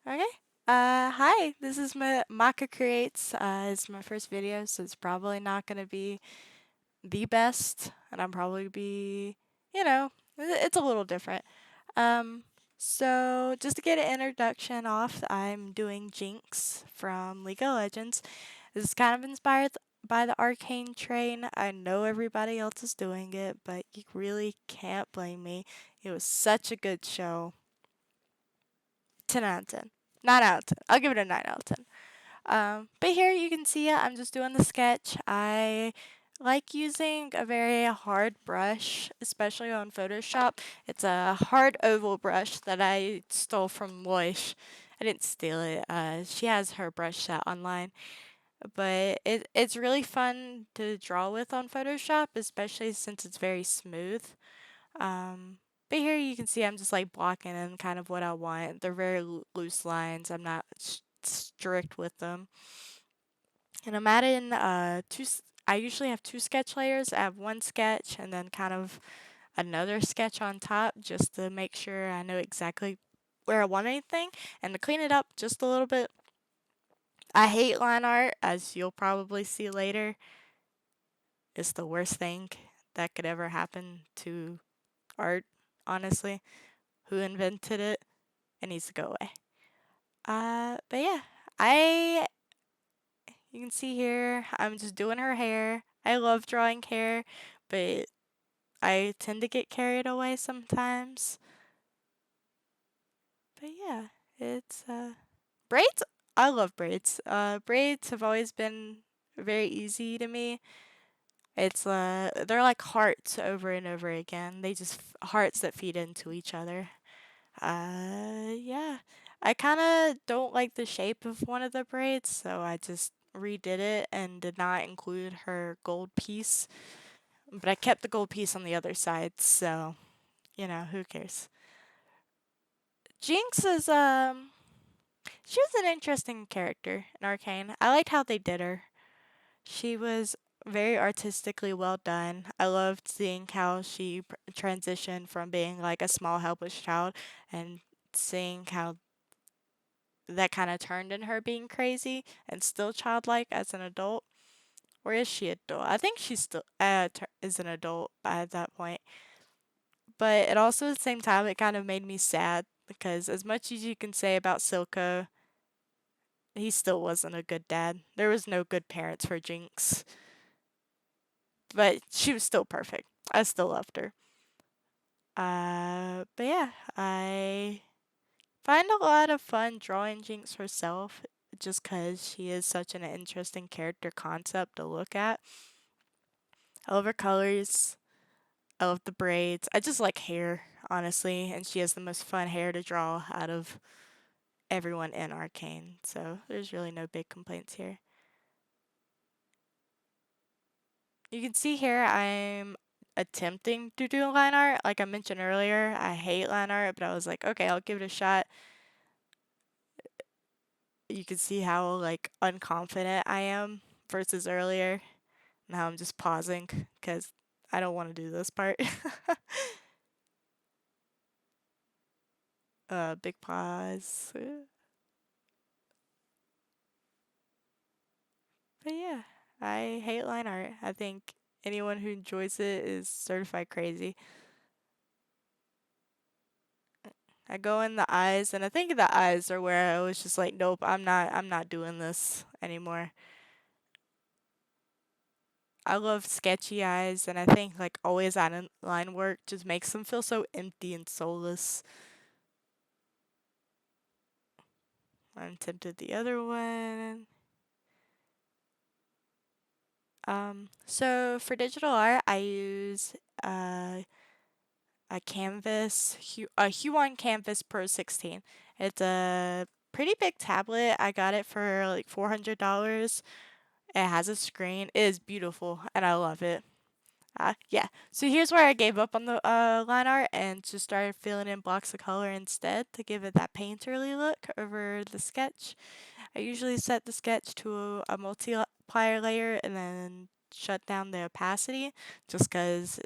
Okay. Hi, this is my MaccahCreates. It's my first video, so it's probably not gonna be the best, and I'm probably be, it's a little different. Um, so just to get an introduction off, I'm doing Jinx from League of Legends. This is kind of inspired by the Arcane train. I know everybody else is doing it, but you really can't blame me. It was such a good show. 10 out of 10. 9 out of 10. I'll give it a 9 out of 10. But here you can see I'm just doing the sketch. I like using a very hard brush, especially on Photoshop. It's a hard oval brush that I stole from Loish. I didn't steal it. She has her brush set online. But it's really fun to draw with on Photoshop, especially since it's very smooth. Um, but here you can see I'm just like blocking in kind of what I want. They're very loose lines. I'm not strict with them. And I'm adding I usually have two sketch layers. I have one sketch and then kind of another sketch on top just to make sure I know exactly where I want anything and to clean it up just a little bit. I hate line art, as you'll probably see later. It's the worst thing that could ever happen to art, honestly. Who invented it? It needs to go away. But yeah, I you can see here I'm just doing her hair. I love drawing hair, but I tend to get carried away sometimes. But yeah, it's braids. I love braids. Braids have always been very easy to me. It's they're like hearts over and over again. They just hearts that feed into each other. Yeah. I kind of don't like the shape of one of the braids, so I just redid it and did not include her gold piece. But I kept the gold piece on the other side, so, who cares? Jinx is, she was an interesting character in Arcane. I liked how they did her. She was very artistically well done. I loved seeing how she transitioned from being like a small helpless child and seeing how that kind of turned in her being crazy and still childlike as an adult. Or is she adult? I think she still is an adult by that point. But it also at the same time it kind of made me sad because as much as you can say about Silco, he still wasn't a good dad. There was no good parents for Jinx, but she was still perfect. I still loved her. But yeah, I find a lot of fun drawing Jinx herself just because she is such an interesting character concept to look at. I love her colors. I love the braids. I just like hair, honestly, and she has the most fun hair to draw out of everyone in Arcane, so there's really no big complaints here. You can see here I'm attempting to do line art. Like I mentioned earlier, I hate line art, but I was like, okay, I'll give it a shot. You can see how like unconfident I am versus earlier. Now I'm just pausing because I don't want to do this part. Big pause. But yeah, I hate line art. I think anyone who enjoys it is certified crazy. I go in the eyes, and I think the eyes are where I was just like, nope, I'm not doing this anymore. I love sketchy eyes, and I think like always on line work just makes them feel so empty and soulless. I'm tempted the other one. So for digital art, I use uh, a Huon Canvas Pro 16. It's a pretty big tablet. I got it for like $400. It has a screen. It is beautiful, and I love it. Yeah. So here's where I gave up on the line art and just started filling in blocks of color instead to give it that painterly look over the sketch. I usually set the sketch to a multiplier layer and then shut down the opacity just because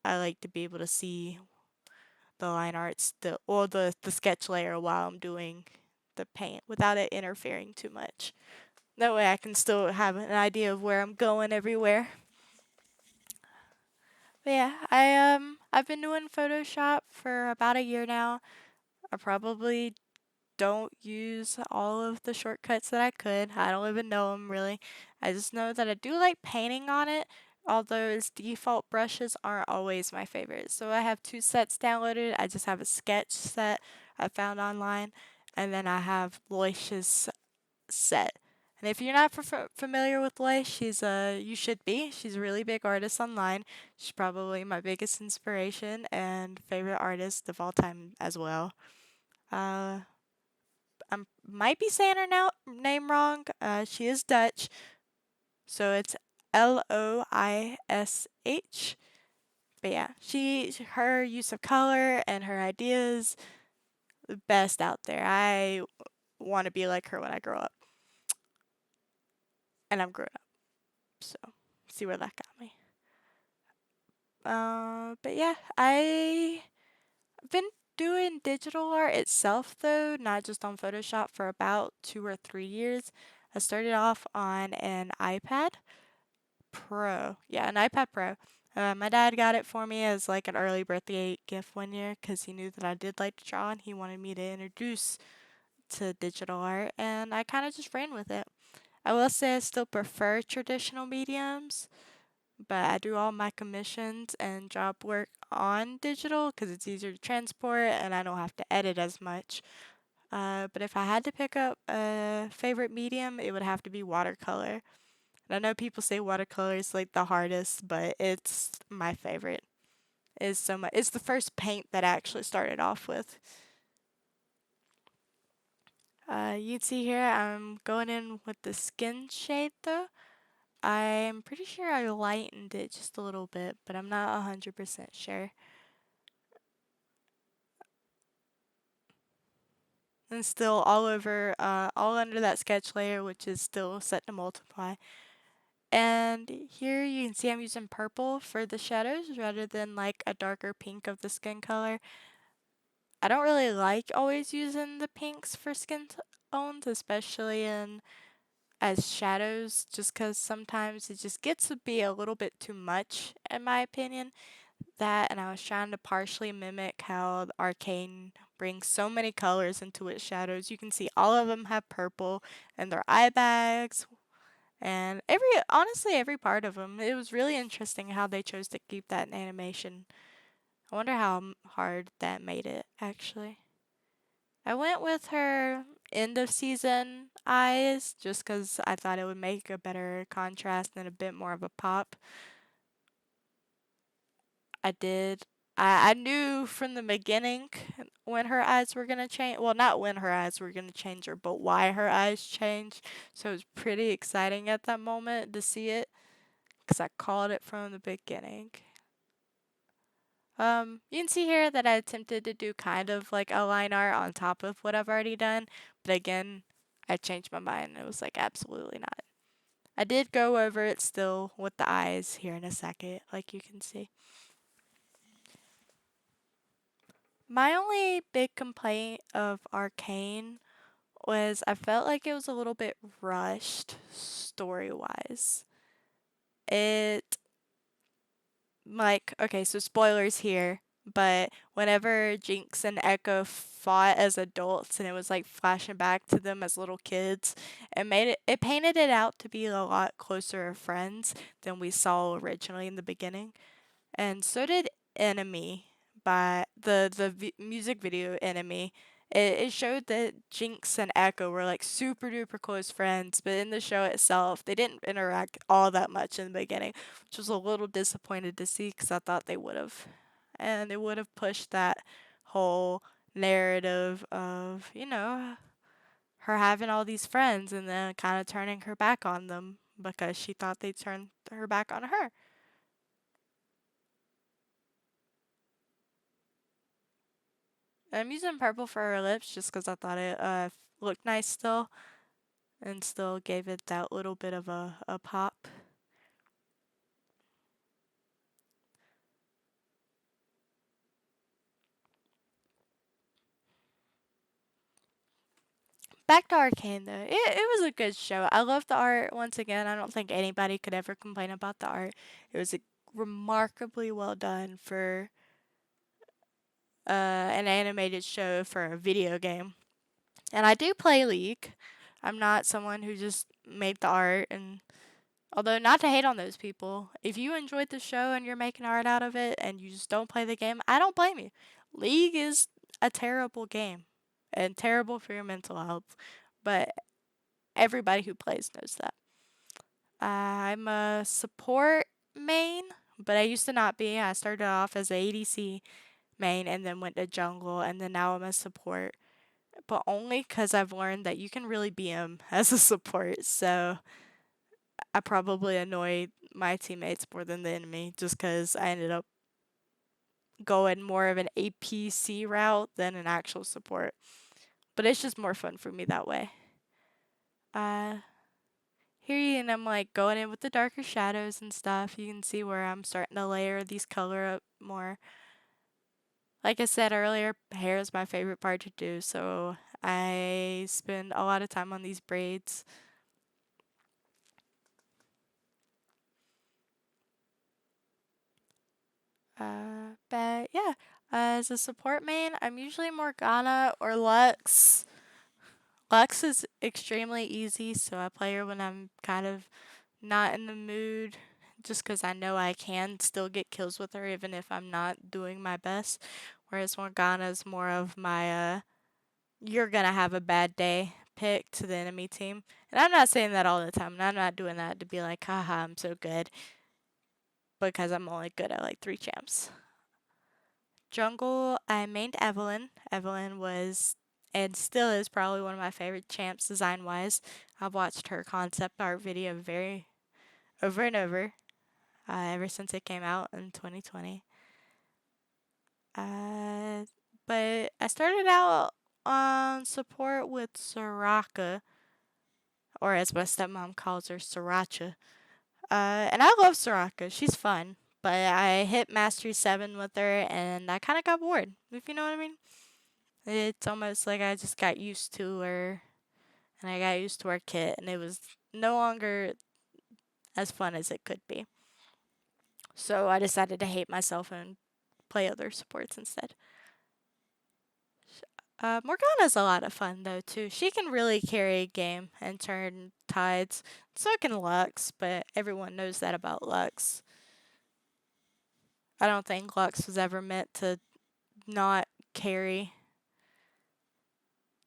I like to be able to see the line arts, the sketch layer while I'm doing the paint without it interfering too much. That way I can still have an idea of where I'm going everywhere. But yeah, I've been doing Photoshop for about a year now. I probably don't use all of the shortcuts that I could. I don't even know them really. I just know that I do like painting on it, although its default brushes aren't always my favorite. So I have two sets downloaded. I just have a sketch set I found online, and then I have Loish's set. And if you're not familiar with Loish, you should be. She's a really big artist online. She's probably my biggest inspiration and favorite artist of all time as well. Uh, I might be saying her name wrong. She is Dutch, so it's Loish. But yeah, her use of color and her ideas, the best out there. I want to be like her when I grow up, and I'm grown up, so see where that got me. But yeah, I've been doing digital art itself though, not just on Photoshop for about 2 or 3 years. I started off on an iPad Pro. Yeah, an iPad Pro. My dad got it for me as like an early birthday gift one year because he knew that I did like to draw and he wanted me to introduce to digital art, and I kind of just ran with it. I will say I still prefer traditional mediums, but I do all my commissions and job work on digital because it's easier to transport and I don't have to edit as much. But if I had to pick up a favorite medium, it would have to be watercolor. And I know people say watercolor is like the hardest, but it's my favorite. It's so much. It's the first paint that I actually started off with. You can see here I'm going in with the skin shade though. I'm pretty sure I lightened it just a little bit, but I'm not 100% sure. And still all over, all under that sketch layer, which is still set to multiply. And here you can see I'm using purple for the shadows rather than like a darker pink of the skin color. I don't really like always using the pinks for skin tones, especially in as shadows, just because sometimes it just gets to be a little bit too much, in my opinion. That, and I was trying to partially mimic how Arcane brings so many colors into its shadows. You can see all of them have purple in their eye bags, and honestly, every part of them. It was really interesting how they chose to keep that in animation. I wonder how hard that made it, actually. I went with her end of season eyes just because I thought it would make a better contrast and a bit more of a pop. I did. I knew from the beginning when her eyes were going to change. Well, not when her eyes were going to change her, but why her eyes changed. So it was pretty exciting at that moment to see it because I called it from the beginning. You can see here that I attempted to do kind of like a line art on top of what I've already done, but again, I changed my mind. It was like absolutely not. I did go over it still with the eyes here in a second, like you can see. My only big complaint of Arcane was I felt like it was a little bit rushed story wise. It like, okay, so spoilers here, but whenever Jinx and Echo fought as adults and it was like flashing back to them as little kids, it painted it out to be a lot closer of friends than we saw originally in the beginning. And so did Enemy by the music video Enemy. It showed that Jinx and Echo were like super duper close friends, but in the show itself, they didn't interact all that much in the beginning, which was a little disappointed to see because I thought they would have. And they would have pushed that whole narrative of, her having all these friends and then kind of turning her back on them because she thought they'd turn her back on her. I'm using purple for her lips just because I thought it looked nice still and still gave it that little bit of a pop. Back to Arcane though. It was a good show. I love the art. Once again, I don't think anybody could ever complain about the art. It was remarkably well done for an animated show for a video game. And I do play League. I'm not someone who just made the art. And although not to hate on those people, if you enjoyed the show and you're making art out of it and you just don't play the game, I don't blame you. League is a terrible game and terrible for your mental health. But everybody who plays knows that. I'm a support main, but I used to not be. I started off as a ADC main and then went to jungle, and then now I'm a support. But only because I've learned that you can really BM as a support, so I probably annoy my teammates more than the enemy just because I ended up going more of an APC route than an actual support. But it's just more fun for me that way. Uh, Here and I'm like going in with the darker shadows and stuff. You can see where I'm starting to layer these color up more. Like I said earlier, hair is my favorite part to do, so I spend a lot of time on these braids. But yeah, as a support main, I'm usually Morgana or Lux. Lux is extremely easy, so I play her when I'm kind of not in the mood, just because I know I can still get kills with her even if I'm not doing my best. Whereas Morgana is more of my you're gonna have a bad day pick to the enemy team. And I'm not saying that all the time, and I'm not doing that to be like, haha, I'm so good, because I'm only good at like 3 champs. Jungle, I mained Evelyn. Evelyn was and still is probably one of my favorite champs design wise. I've watched her concept art video very over and over ever since it came out in 2020. Uh, but I started out on support with Soraka, or as my stepmom calls her, Sriracha. And I love Soraka. She's fun. But I hit Mastery 7 with her, and I kind of got bored, if you know what I mean. It's almost like I just got used to her, and I got used to her kit, and it was no longer as fun as it could be. So I decided to hate myself and play other supports instead. Morgana's a lot of fun though too. She can really carry a game and turn tides. So can Lux, but everyone knows that about Lux. I don't think Lux was ever meant to not carry.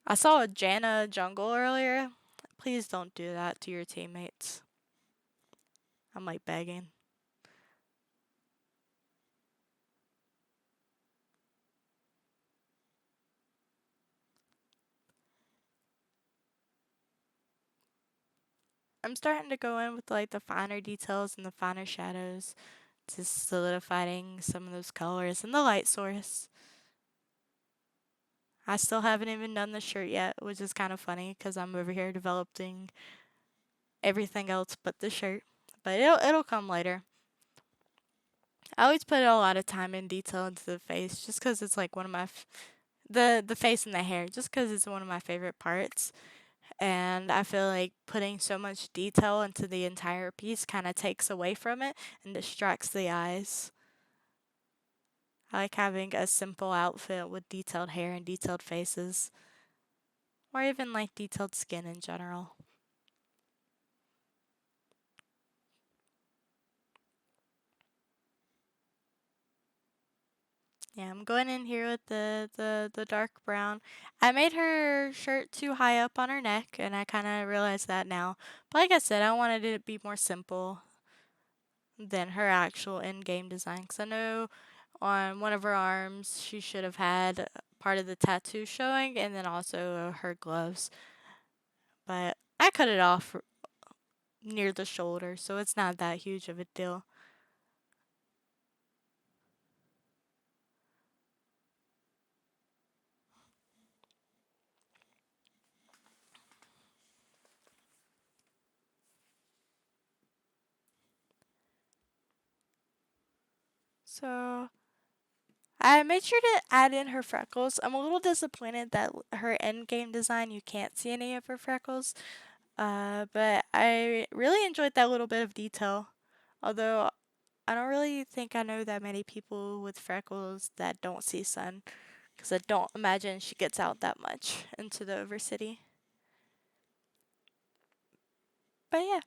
I saw a Janna jungle earlier. Please don't do that to your teammates. I'm like begging. I'm starting to go in with like the finer details and the finer shadows, just solidifying some of those colors and the light source. I still haven't even done the shirt yet, which is kind of funny because I'm over here developing everything else but the shirt. But it'll come later. I always put a lot of time and detail into the face just because it's like one of my the face and the hair just because it's one of my favorite parts. And I feel like putting so much detail into the entire piece kind of takes away from it and distracts the eyes. I like having a simple outfit with detailed hair and detailed faces, or even like detailed skin in general. Yeah, I'm going in here with the dark brown. I made her shirt too high up on her neck, and I kind of realized that now. But like I said, I wanted it to be more simple than her actual in-game design. Because I know on one of her arms, she should have had part of the tattoo showing, and then also her gloves. But I cut it off near the shoulder, so it's not that huge of a deal. So I made sure to add in her freckles. I'm a little disappointed that her end game design, you can't see any of her freckles. But I really enjoyed that little bit of detail. Although I don't really think I know that many people with freckles that don't see sun, because I don't imagine she gets out that much into the overcity. But yeah,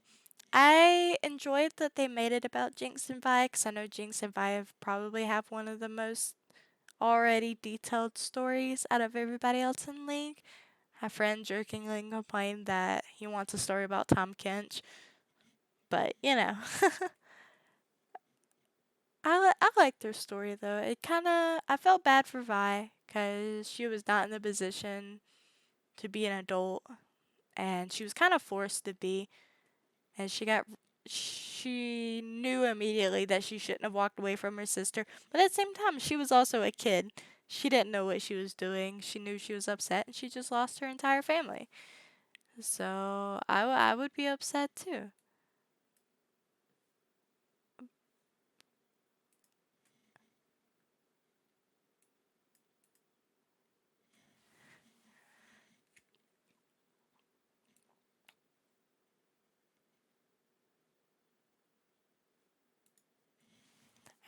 I enjoyed that they made it about Jinx and Vi, because I know Jinx and Vi probably have one of the most already detailed stories out of everybody else in the league. My friend jokingly complained that he wants a story about Tom Kench, but you know, I liked their story though. I felt bad for Vi because she was not in the position to be an adult, and she was kind of forced to be, and she knew immediately that she shouldn't have walked away from her sister, but at the same time she was also a kid. She didn't know what she was doing. She knew she was upset, and she just lost her entire family. So I would be upset too.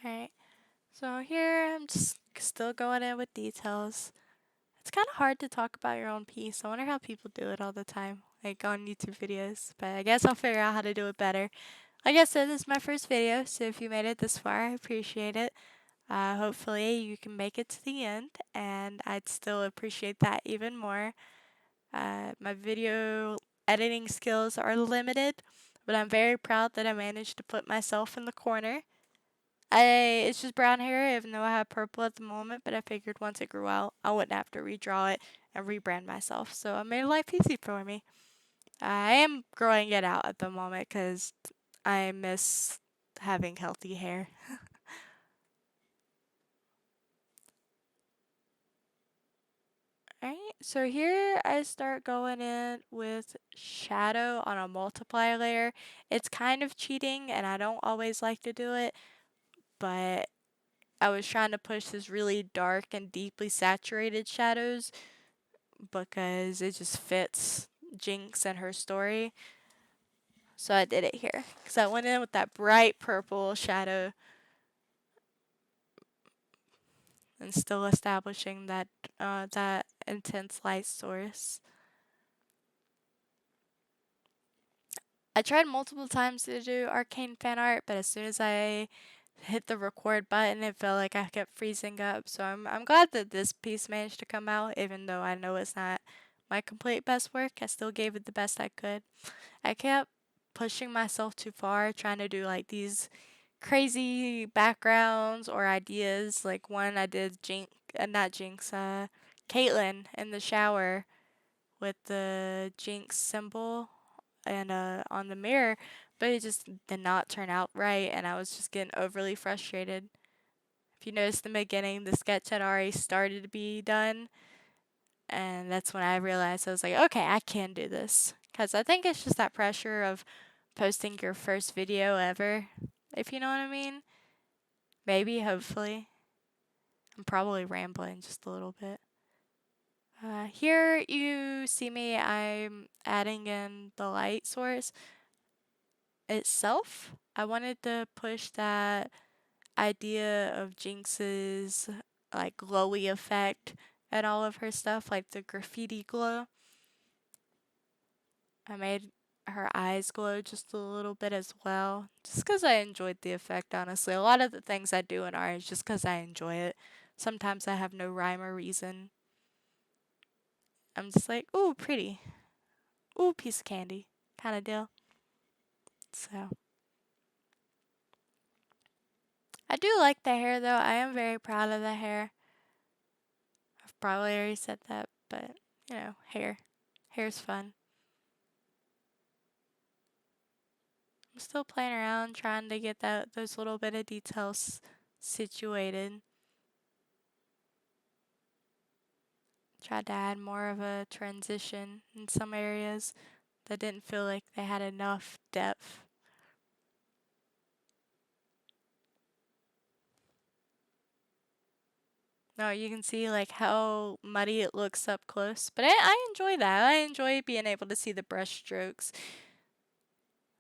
Alright, so here I'm just still going in with details. It's kind of hard to talk about your own piece. I wonder how people do it all the time, like on YouTube videos. But I guess I'll figure out how to do it better. Like I said, this is my first video, so if you made it this far, I appreciate it. Hopefully, you can make it to the end, and I'd still appreciate that even more. My video editing skills are limited, but I'm very proud that I managed to put myself in the corner. It's just brown hair, even though I have purple at the moment, but I figured once it grew out, I wouldn't have to redraw it and rebrand myself, so I made life easy for me. I am growing it out at the moment because I miss having healthy hair. Alright, so here I start going in with shadow on a multiply layer. It's kind of cheating, and I don't always like to do it, but I was trying to push this really dark and deeply saturated shadows because it just fits Jinx and her story. So I did it here because I went in with that bright purple shadow and still establishing that intense light source. I tried multiple times to do Arcane Fanart, but as soon as I hit the record button, it felt like I kept freezing up. So I'm glad that this piece managed to come out, even though I know it's not my complete best work. I still gave it the best I could. I kept pushing myself too far, trying to do like these crazy backgrounds or ideas. Like one I did not Jinx, Caitlyn in the shower with the Jinx symbol and on the mirror, but it just did not turn out right, and I was just getting overly frustrated. If you noticed in the beginning, the sketch had already started to be done, and that's when I realized I was like, okay, I can do this. Because I think it's just that pressure of posting your first video ever, if you know what I mean. Maybe, hopefully. I'm probably rambling just a little bit. Here you see me, I'm adding in the light source itself. I wanted to push that idea of Jinx's like glowy effect and all of her stuff, like the graffiti glow. I made her eyes glow just a little bit as well, just because I enjoyed the effect, honestly. A lot of the things I do in art is just because I enjoy it. Sometimes I have no rhyme or reason. I'm just like, ooh, pretty. Ooh, piece of candy kind of deal. So, I do like the hair though. I am very proud of the hair. I've probably already said that, but you know, hair. Hair's fun. I'm still playing around trying to get those little bit of details situated. Tried to add more of a transition in some areas that didn't feel like they had enough depth. No, you can see like how muddy it looks up close. But I enjoy that. I enjoy being able to see the brush strokes.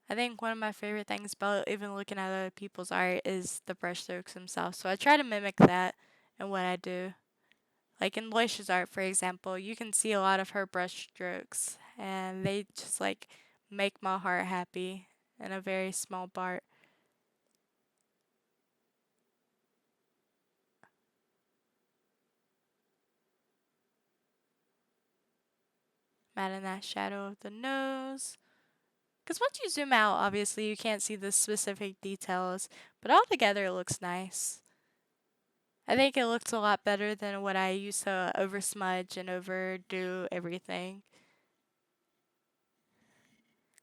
I think one of my favorite things about even looking at other people's art is the brush strokes themselves. So I try to mimic that in what I do. Like in Loisha's art, for example, you can see a lot of her brush strokes, and they just like make my heart happy in a very small part. Adding that shadow of the nose. Because once you zoom out, obviously you can't see the specific details, but altogether it looks nice. I think it looks a lot better than what I used to over smudge and overdo everything.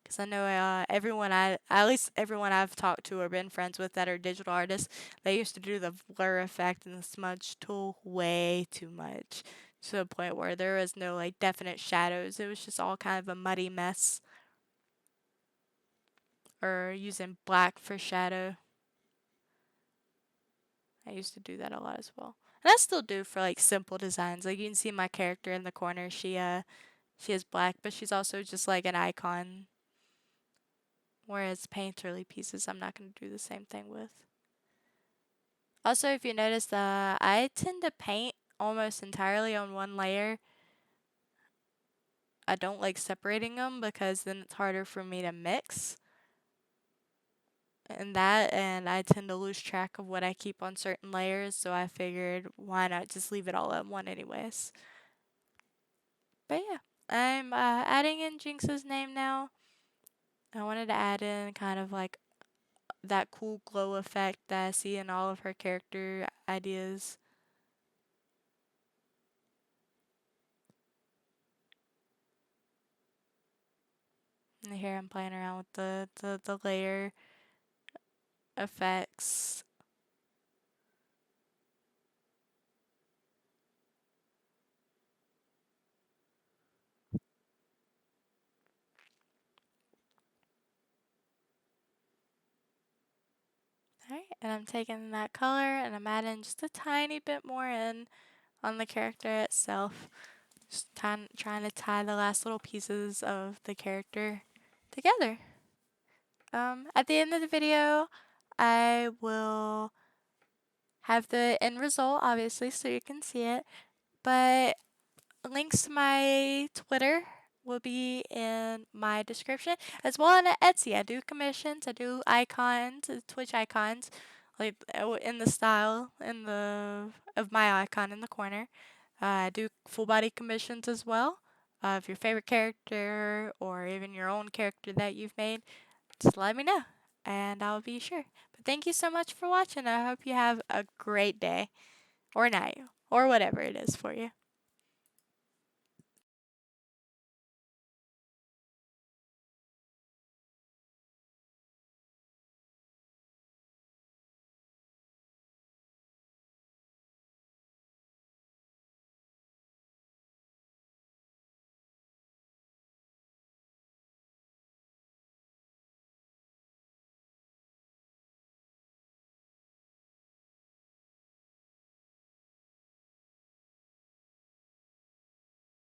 Because I know at least everyone I've talked to or been friends with that are digital artists, they used to do the blur effect and the smudge tool way too much. To the point where there was no like definite shadows. It was just all kind of a muddy mess. Or using black for shadow. I used to do that a lot as well. And I still do for like simple designs. Like you can see my character in the corner. She is black, but she's also just like an icon. Whereas painterly pieces, I'm not going to do the same thing with. Also, if you notice, I tend to paint almost entirely on one layer. I don't like separating them because then it's harder for me to mix. And I tend to lose track of what I keep on certain layers, so I figured why not just leave it all at one anyways. But yeah, I'm adding in Jinx's name now. I wanted to add in kind of like that cool glow effect that I see in all of her character ideas. And here I'm playing around with the layer effects. Alright, and I'm taking that color and I'm adding just a tiny bit more in on the character itself. Just trying to tie the last little pieces of the character together. At the end of the video, I will have the end result, obviously, so you can see it. But links to my Twitter will be in my description, as well as Etsy. I do commissions, I do icons, Twitch icons, like in the style of my icon in the corner. I do full body commissions as well. Of your favorite character or even your own character that you've made, just let me know and I'll be sure. But thank you so much for watching. I hope you have a great day or night or whatever it is for you.